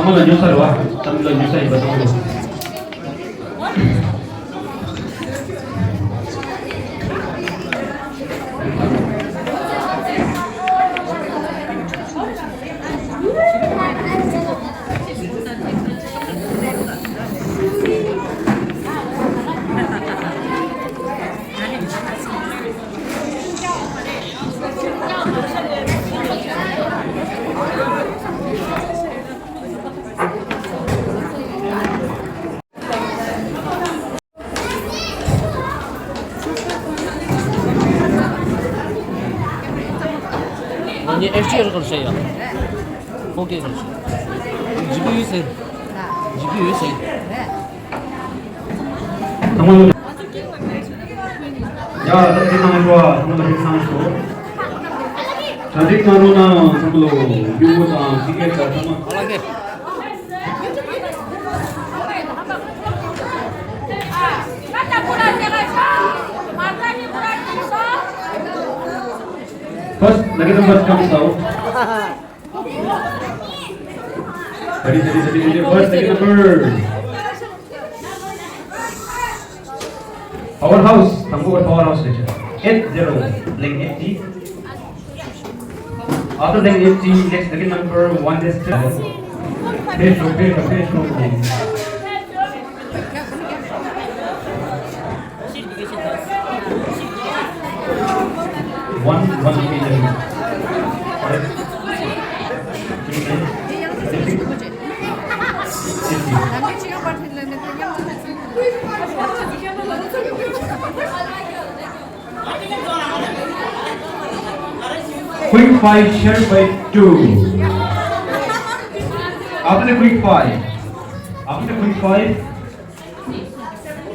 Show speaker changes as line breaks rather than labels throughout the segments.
Tanggal Losar wah, tanggal Losar iba tanggal.
언니 FT를 걸으세요. 거기에 걸으세요. 지금 유세. 지금 유세.
Tanggal. Ya, tadi tanggal dua, tanggal tanggal dua. Jadi kalau na tanggal dua tiga tanggal.
అలాగే
First, lagi number comes out. Tadi first lagi number. Powerhouse, tangguh powerhouse saja. 80, link 80. After link 80, next lagi number 1 is finish. One quick five shared by 2. After the quick five,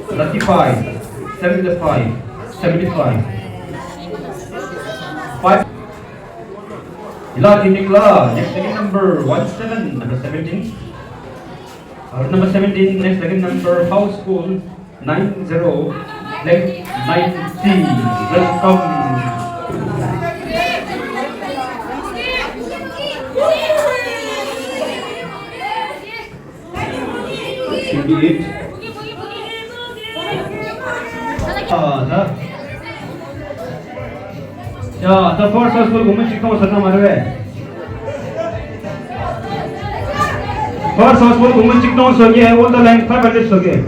35, 75, 75. 5. Ila tinik la. Next again number 17, number 17. Number 17. Next again number house school 90. Next 90. Welcome. 28. Ya, the first house school woman chicken was a marve. First house school woman chicken was so yeah, all the line 500 so okay.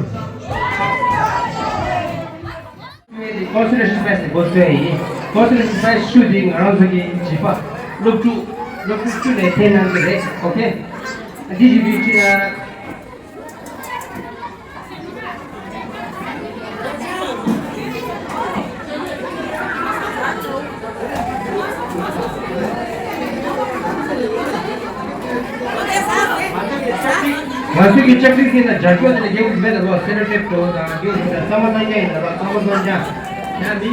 Constellation space goes there. Constellation space shooting around the jipa. Look to the 10 and the okay. DGB Once you check this in the judgment, they give me the senative to the someone like that, someone on that. And the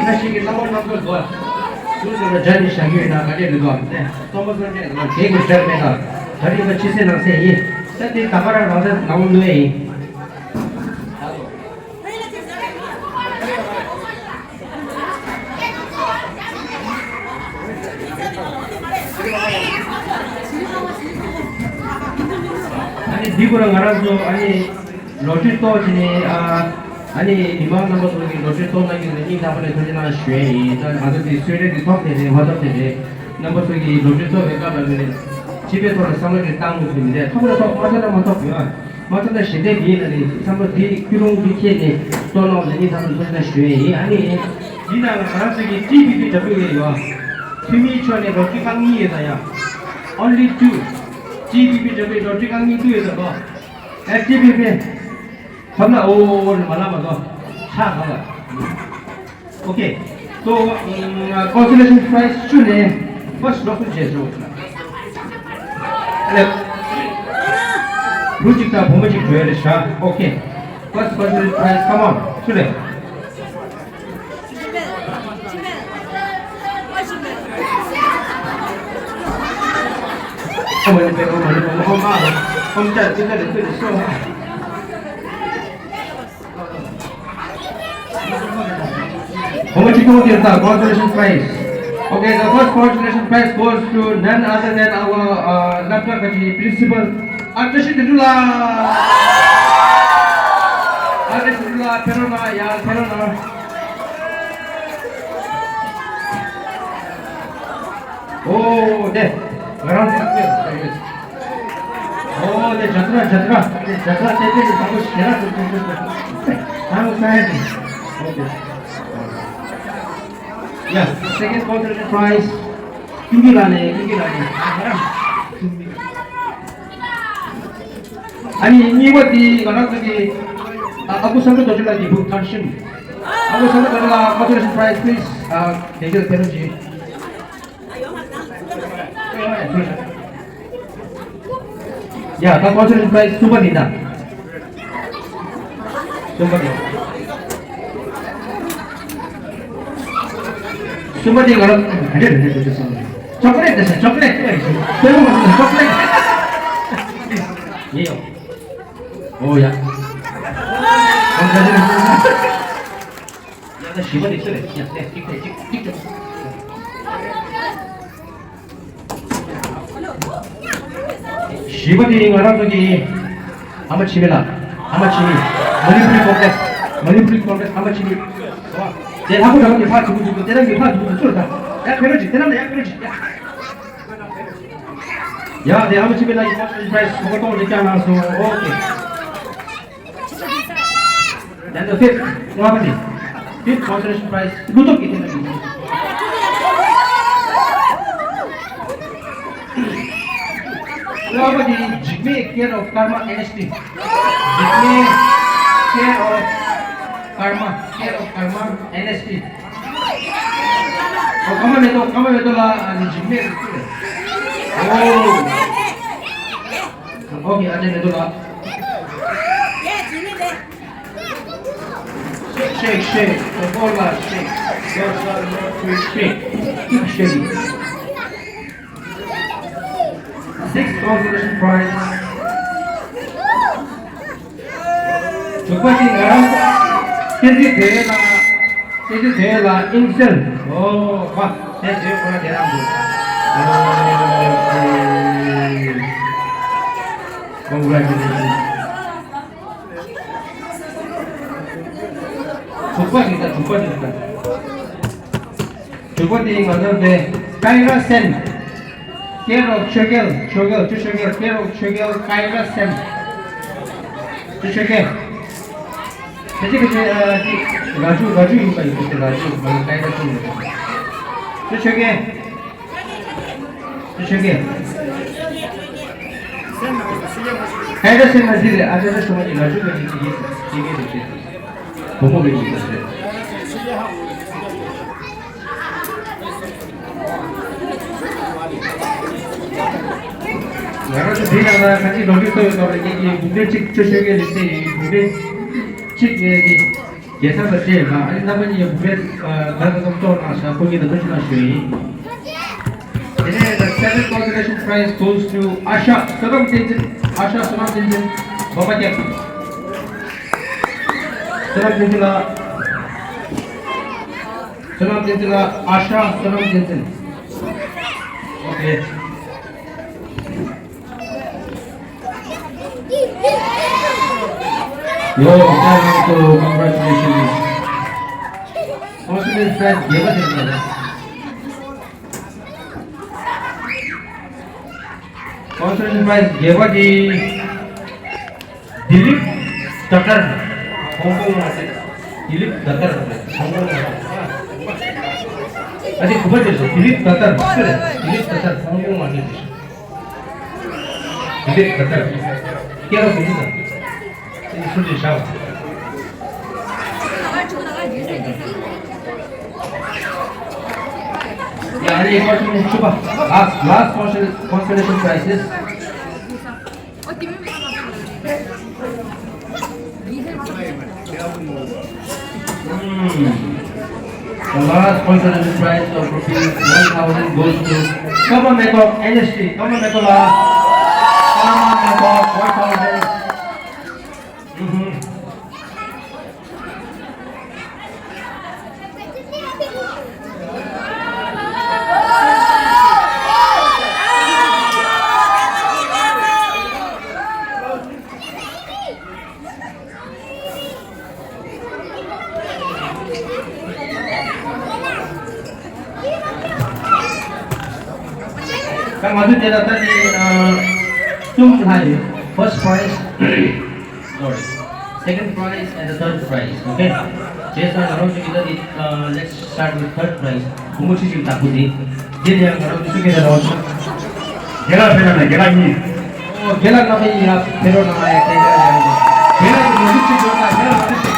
machine is someone not good. So the judge is shaggy and I did go. Someone on that, take a step better. That is the chisel and say, set the camera rather down the way. Dikurang arah tu, ani lotus tu sini, ani dimana nama tu lagi lotus tu lagi ni nama ni tu jenas shui, dan ada di shui di top ni, macam ni, nama tu lagi lotus tu mereka lagi ni, cipe tu orang sama di tang tu ni, tu orang tu macam top ya, macam tu sih ni ni, sama di kurung di ni, tu nama ni nama tu jenas shui, ani jina arah tu lagi TV tu ni ya, TV cuma ni roti kangi ya, only 2. GBP जब रोटी कांगी तू ये सब GBP हमने ओ माला मतलब छा खाला okay तो consolation prize चुने first local जैसे होता है रुचिका भूमिजिक जोयर शा okay first consolation prize come on चुने Consolation prize. Okay, the first consolation prize goes to none other than our principal Artesi dudula. Artesi dudula. Perona ya perona. Oh, deh. Garam sakit. Oh, deh jatra. Jatra tete bagus kira tu. Bagus saya ni. Okay. Yeah, second consolation prize. Tinggi lane. Garam. Ani ini buat di orang lagi. Aku sampai tujuh lagi bukan sim. Aku sampai tujuh lagi consolation prize please. Tengok penuji. Ya, tak consolation prize super tidak. Super tidak. Super tidak kalau ada coklat desa, coklat. Belum coklat. Iya. Oh ya. Ya, ada siapa di sini? Ya, tik. 시바디 가라더기 아마치메라 아마치미 머니프리 콤플렉스 아마치미 제 하고 나가니 파 두고 때랑이 파 두고 쏠다 야 페러지 때랑나 야 페러지 야 내 아마치메라 이 컨텐츠 프라이스 그것도 올리지 않아서 오케이 난도 핏 뭐하니 핏 컨텐츠 프라이스 루토끼 때문에 What is Jigme care of karma NST? Jigme care of karma NST. Oh, come on, lah, Jigme. Oh, okay, ada itu lah. Shake, the ball lah, shake. Keep shaking. Sixth consolation prize. Chupati garam. Tezi thela insel. Oh, wah, tezi pura garam tu. Congratulations. Chupati garam de Kaira Sen. Kero Chogel, Kero Kaira Sem. Chogel. Jadi Raju ini pakai Raju, malah Kaira Sem. Chogel. Kaira Sem masih ada semua di Raju kan ini. Bomo begini. Karena sudah ada kasih notice tu kalau ini budaya cik cocoknya di sini budaya cik ni biasa saja. Nah, ini namanya budaya dalam contoh nasa pergi dalam nasi. Ini the seventh consolation prize goes to Asha Salam Tintin, Bapak Jep. Salam Tintin lah, Asha Salam Tintin. Okay. Yo, congratulations. Consolation prize give us it. Consolation prize give us the Dilip Dakar, Hong Kong market. Dilip Dakar, Hong Kong market. Adi kubat jesu. Dilip Dakar, Hong Kong market. Dilip Dakar. Kya ho Dilip? Ini siapa? Ya, ini consolation coba. Last consolation prizes. The last consolation prize of rupees 1,000 goes to Kama Mekok NST. Kama Mekok 1,000. Kang masuk dia tadi sum hari. First prize, sorry. Second prize and the third prize. Okay. Just around together, let's start with third prize. Kumusi sim takuti. Dia yang around together also.
Gela pena gela ini.
Oh, gela nama ini ya, pero nama ya gela. Gela itu musik sih juga, gela musik.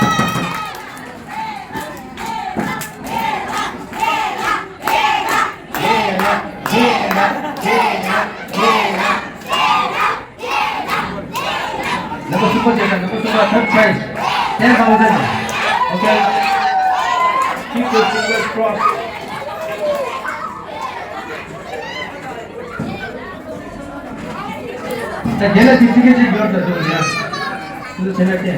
Number super jaga, number super third prize, 10,000. Okay. Keep your fingers crossed. 자, 걔네 뒤지겠지, 비었다, 좀, 그냥. 그래서 쟤네한테.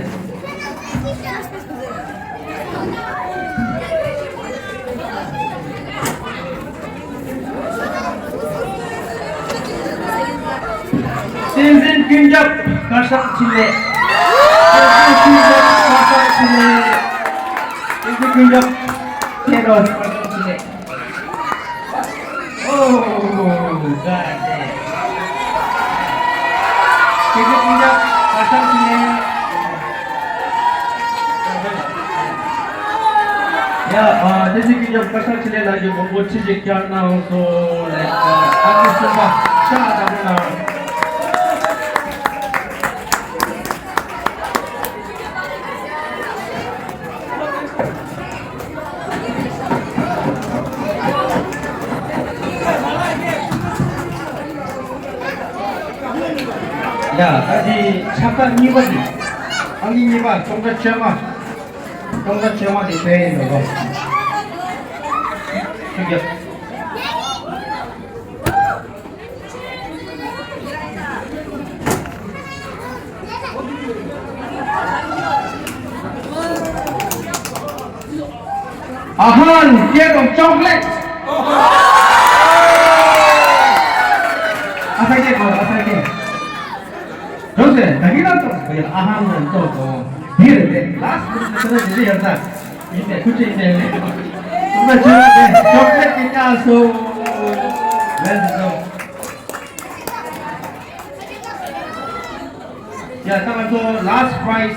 Sinsin Kinjap, Kasak Chile. Sinsin Kinjap, Kasak Chile. Sinsin Kinjap, Teros, Kasak Chile. Oh, God damn. Sinsin Kinjap, Kasak Chile. Ya, Sinsin Kinjap, Kasak Chile lagi membuat cicik yang untuk aku sebab sangat benar. Ya, tadi 잠깐 이거지. 안기니가 동작 체험아 이 배에 넣어. 저기요. 아한, 얘도 초콜릿. 아사게. Entonces, imagínate, ahan todo, mire, las cosas de verdad, escuche, una chévere, chocolate que caso, ya estamos con last prize,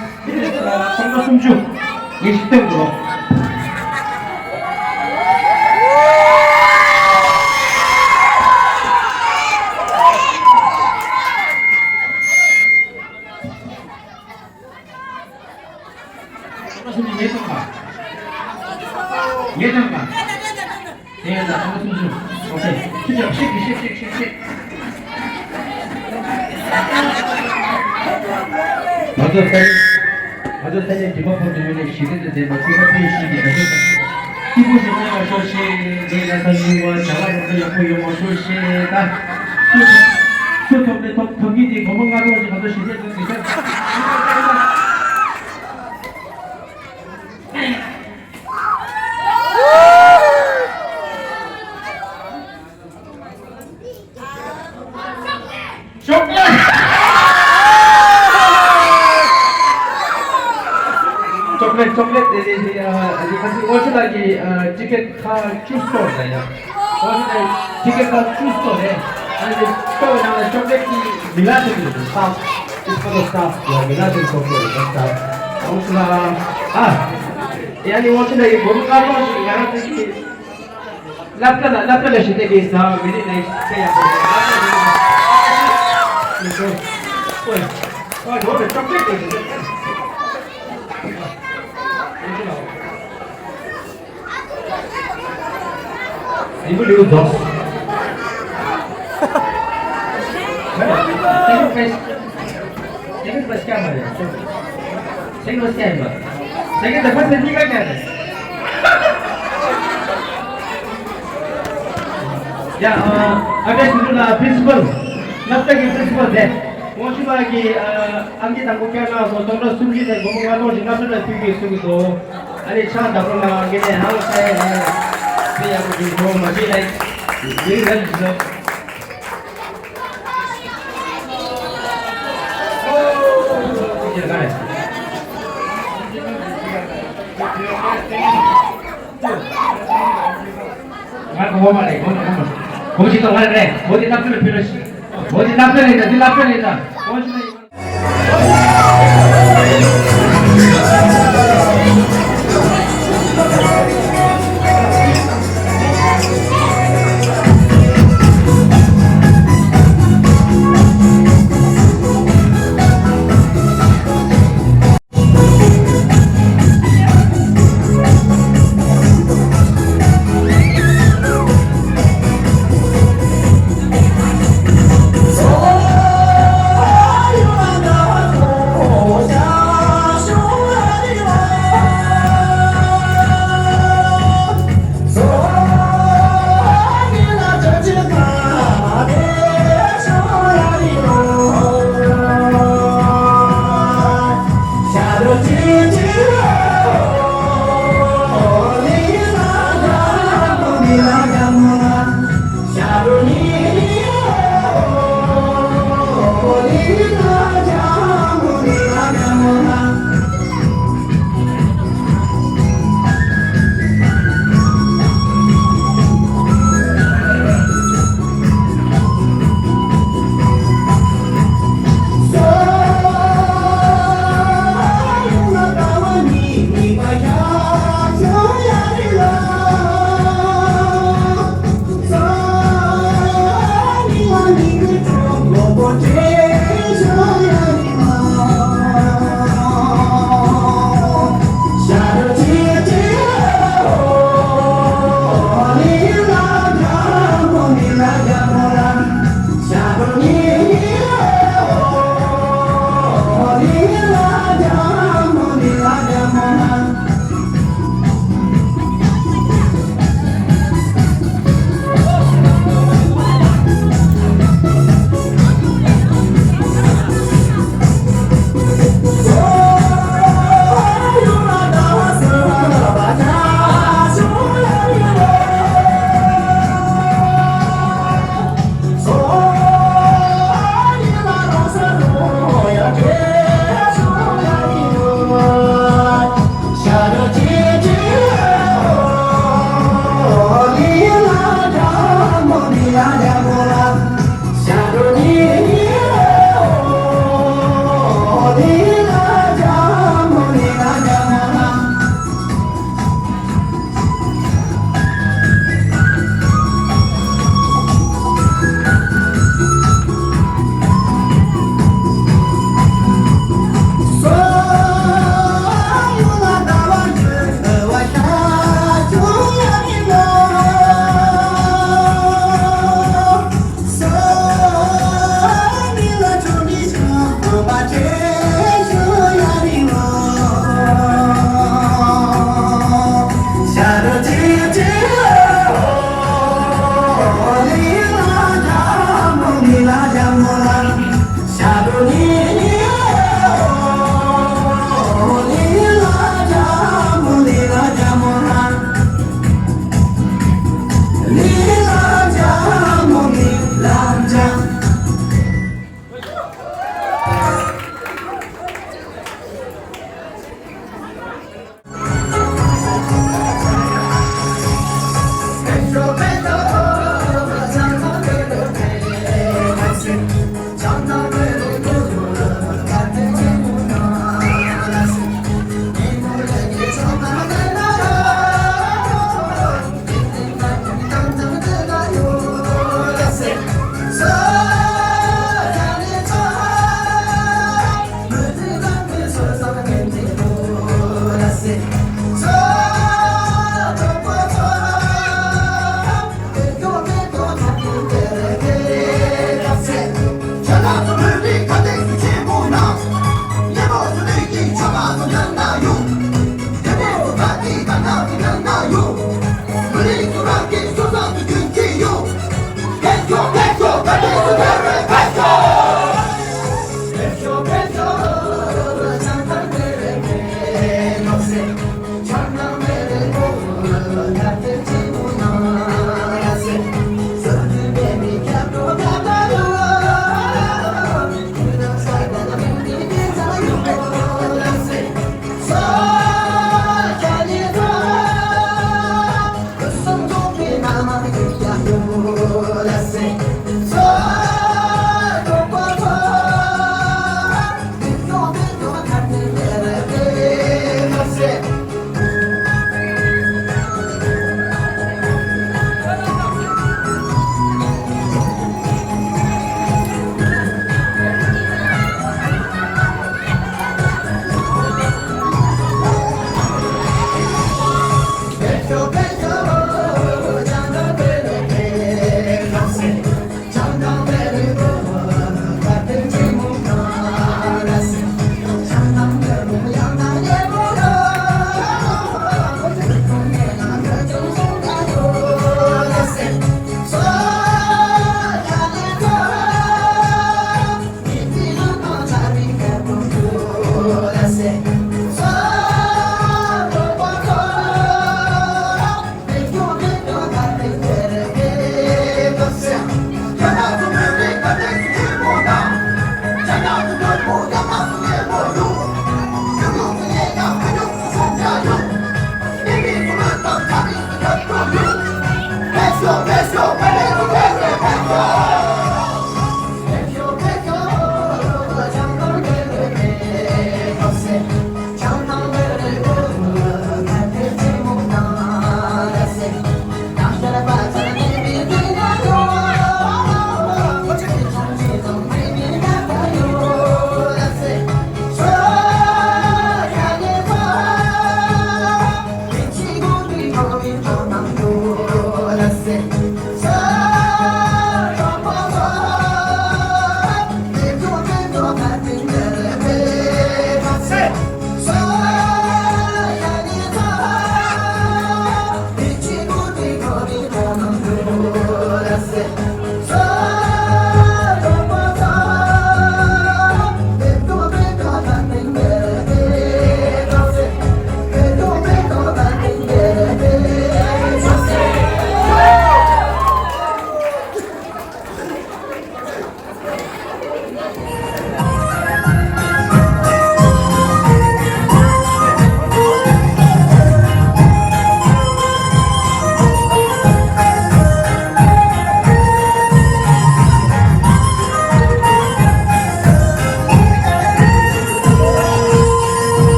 정도 숨주, 20등으로. 예전가. 네, 나 정말 숨 쉬어. 오케이. 식. 먼저 사진 디마포 주민의 시대도 되고 디마포의 시기 기부 신청을 소식 내가 선유와 자가용도 옆에 용어 소식다 수통대 덕기디 고문가도 오지 가도 시대도 되죠. Coklat kasi also lagi ticket ka choose store saya. Also ticket ka choose store है. And store ना chocolate की मिला के दो staff इसको तो staff या मिला के chocolate का staff. Also यानी also lagi बहुत काम हो यहाँ तक कि lapta लेते के staff मेरे नहीं क्या इसको कोई वो chocolate दे Ibu dulu dos. Second bus क्या है? Second bus क्या है? Second दफा सही का क्या है? Ya, ada sudah principal. Nafta की principal है. वो शुरू की अंकित हमको क्या ना हो तो लोग सुन के घूमने वालों जितना सुना पीके सुन तो अरे शांत अपना आगे ने हम से ये आपको जो मशीन है ये गल जो ये लगा है मैं को वो मारे 공식 동아리 그래. 어디 납변을 필요시. 어디 납변이다. 네 납변이다. 공식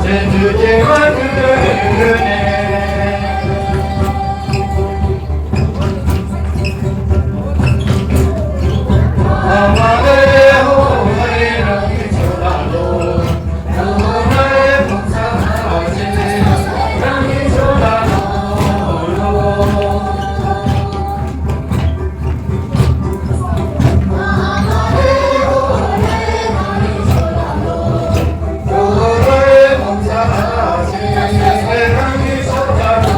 전주제와 그르네 아마의 호의랑 미쳐다도 누나의 봉사하지 랑 미쳐다도 누나의 봉사하지 랑 미쳐다도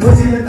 Thank you.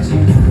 Let's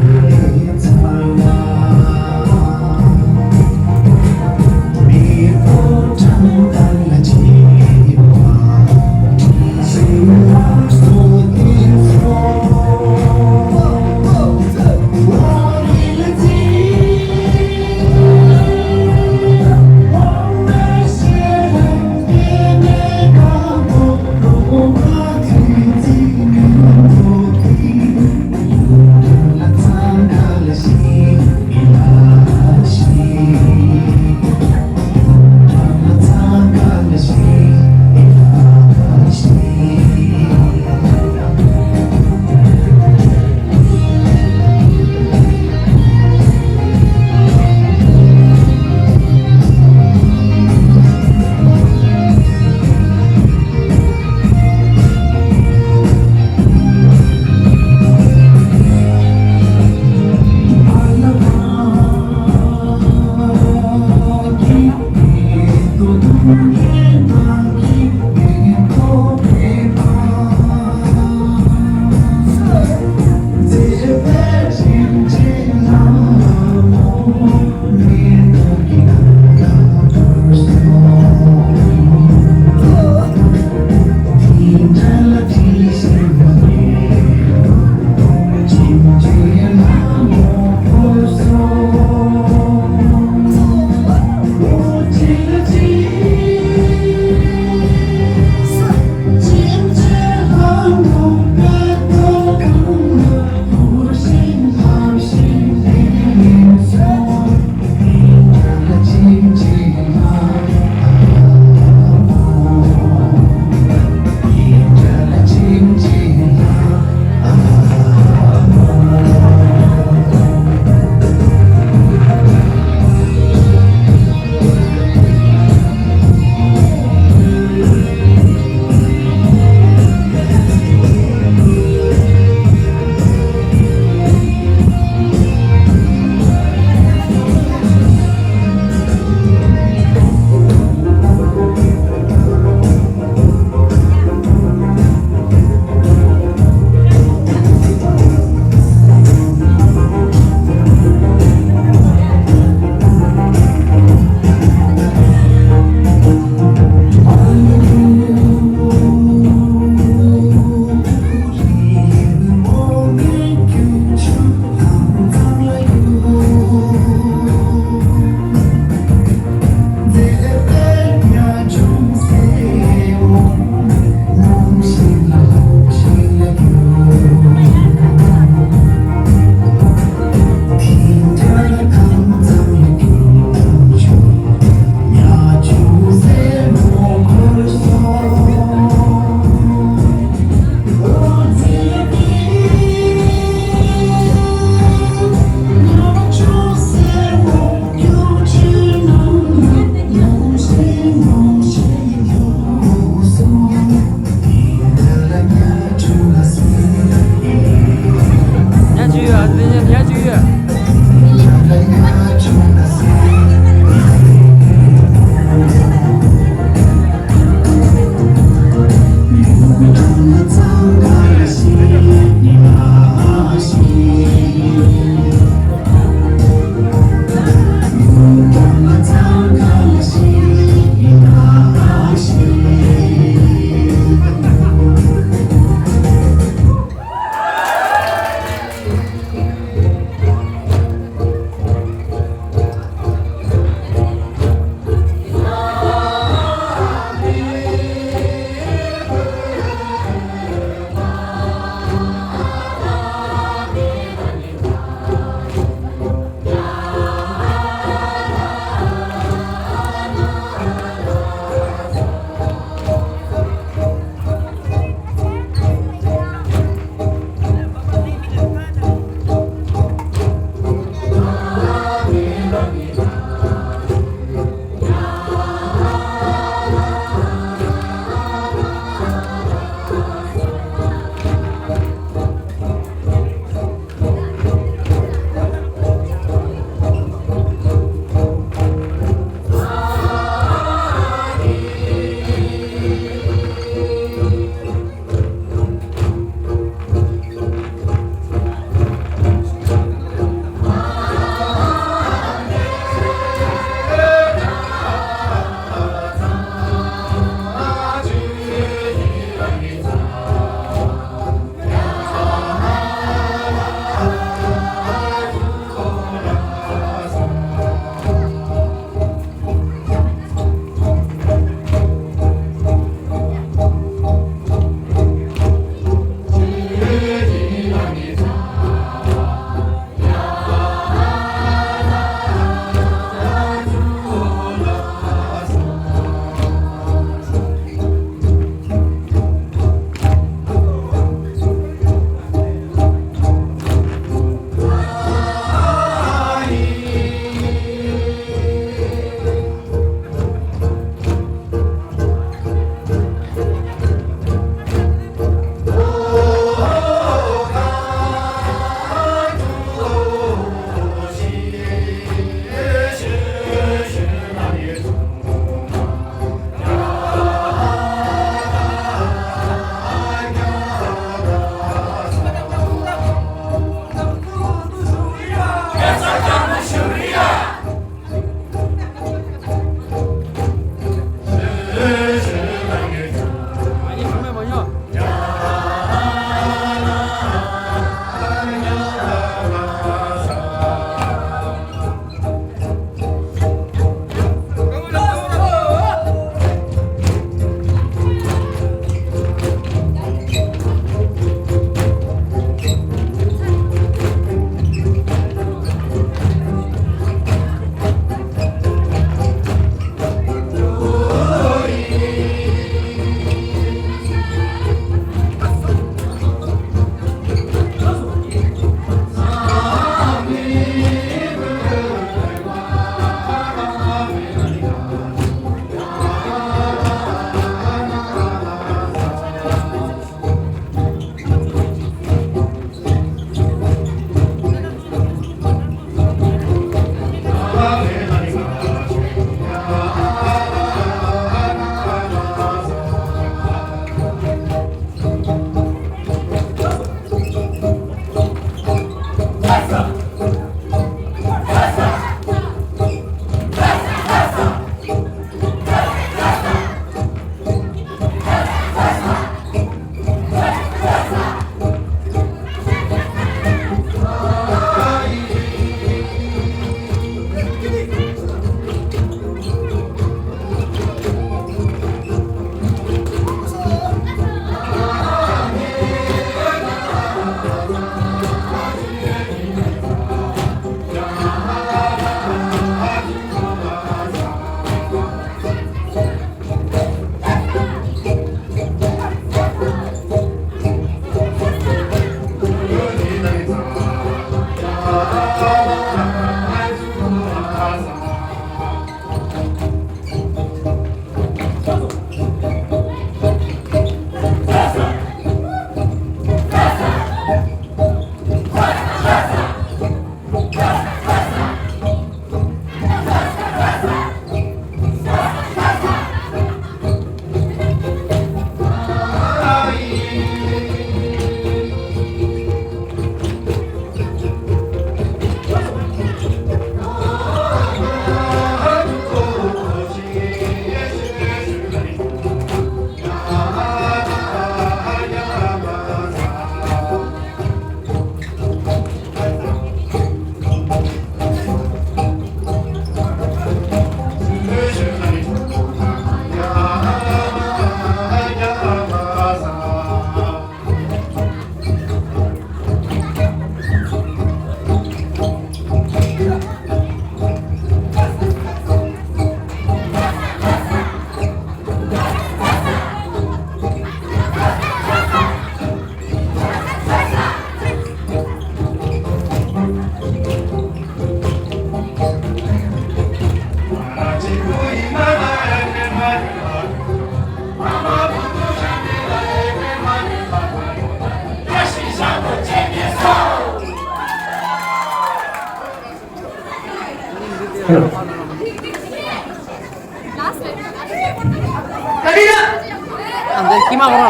안 돼, 희망으로.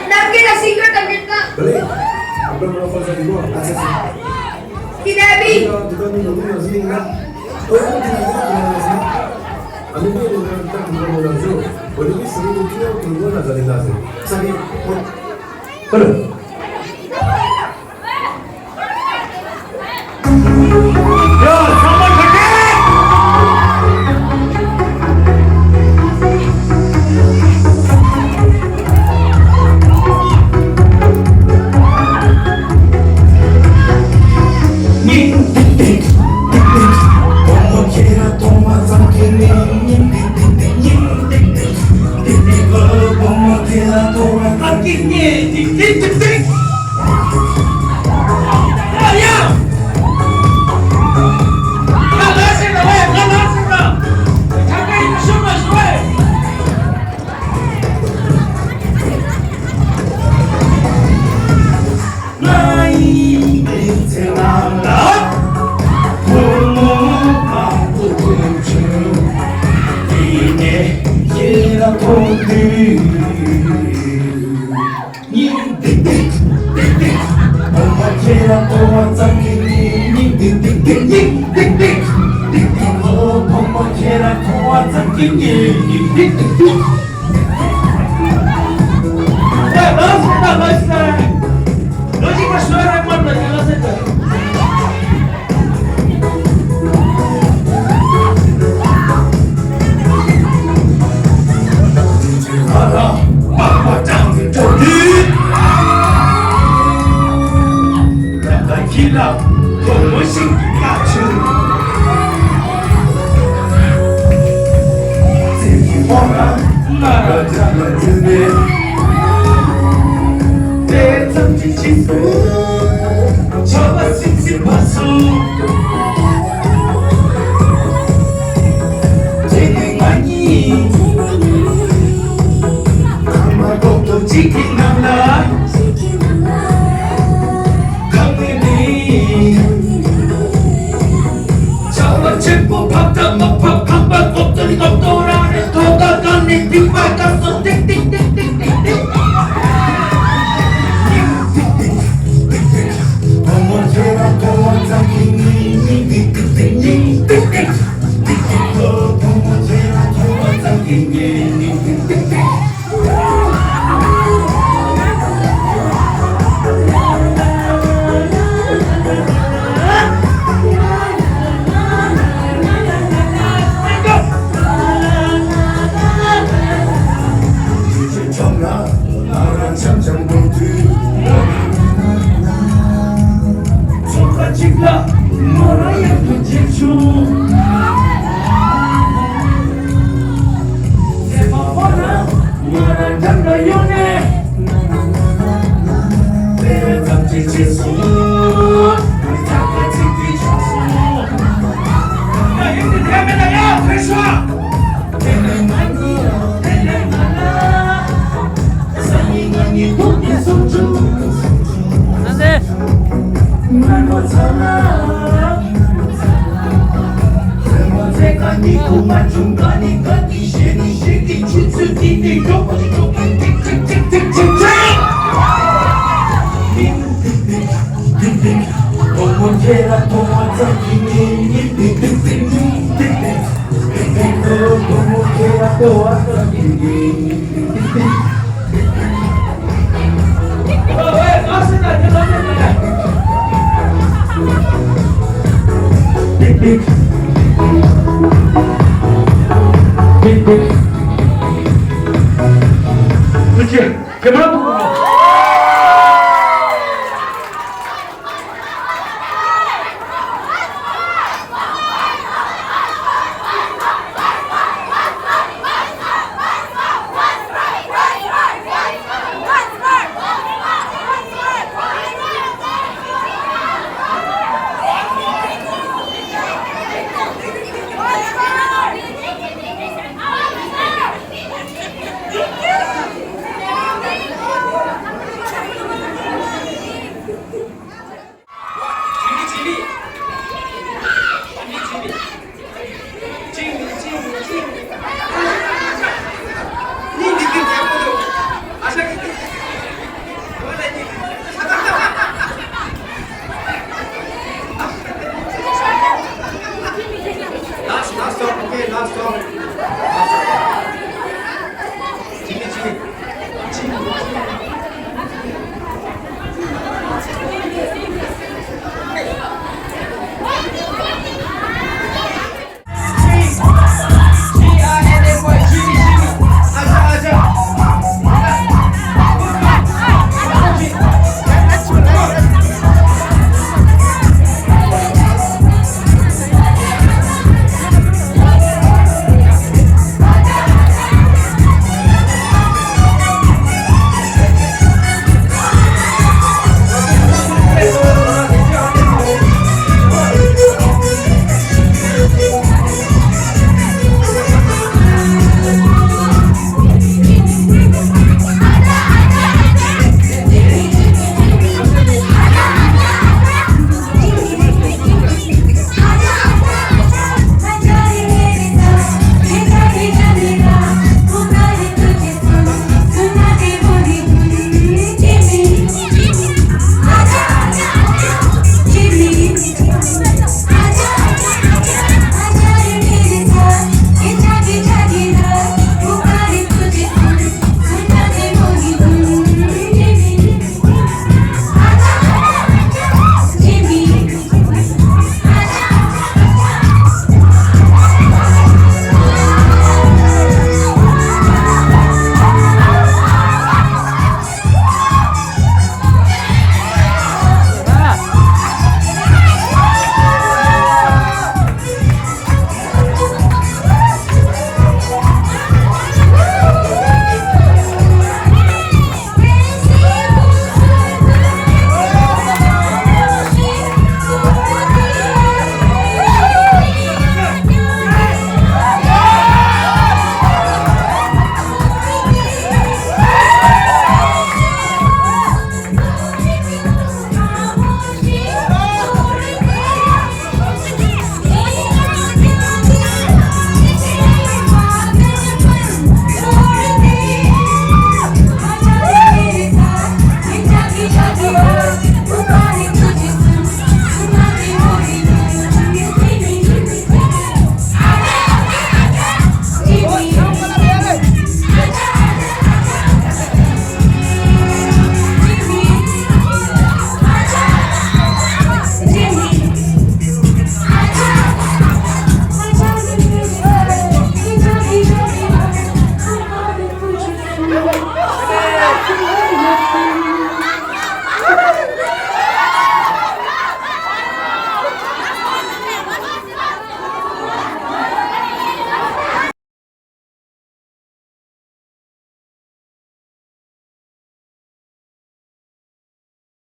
Nakita secret ang kita.
Boleh? Berapa fasa di bawah? Akses.
Kinabi.
Kita ni dulu yang sini kan? Oh, itu tidak sini. Kami ni orang kita keluar orang tu. Boleh ni sini tu kita keluar nak jadi nasi. Sini. Boleh?
야, 정말 갈게! Jangan 연애 내 잠시 지수 다 같이 뒤졌어 야 형들 대한민국 야 그랬어 텔레마라 상인왕이 돈이 손주
안돼.
만나잖아 내가 니고만 중간이가 니쉐니 쉐기 춘수 니네 요거지 조금 틱틱틱틱틱틱 어머니라 통화자 기니 틱틱틱틱틱 어머니라 통화자 기니 왜 맞습니다 틱틱 그렇지 개발 부분으로 Last song. Jimmy.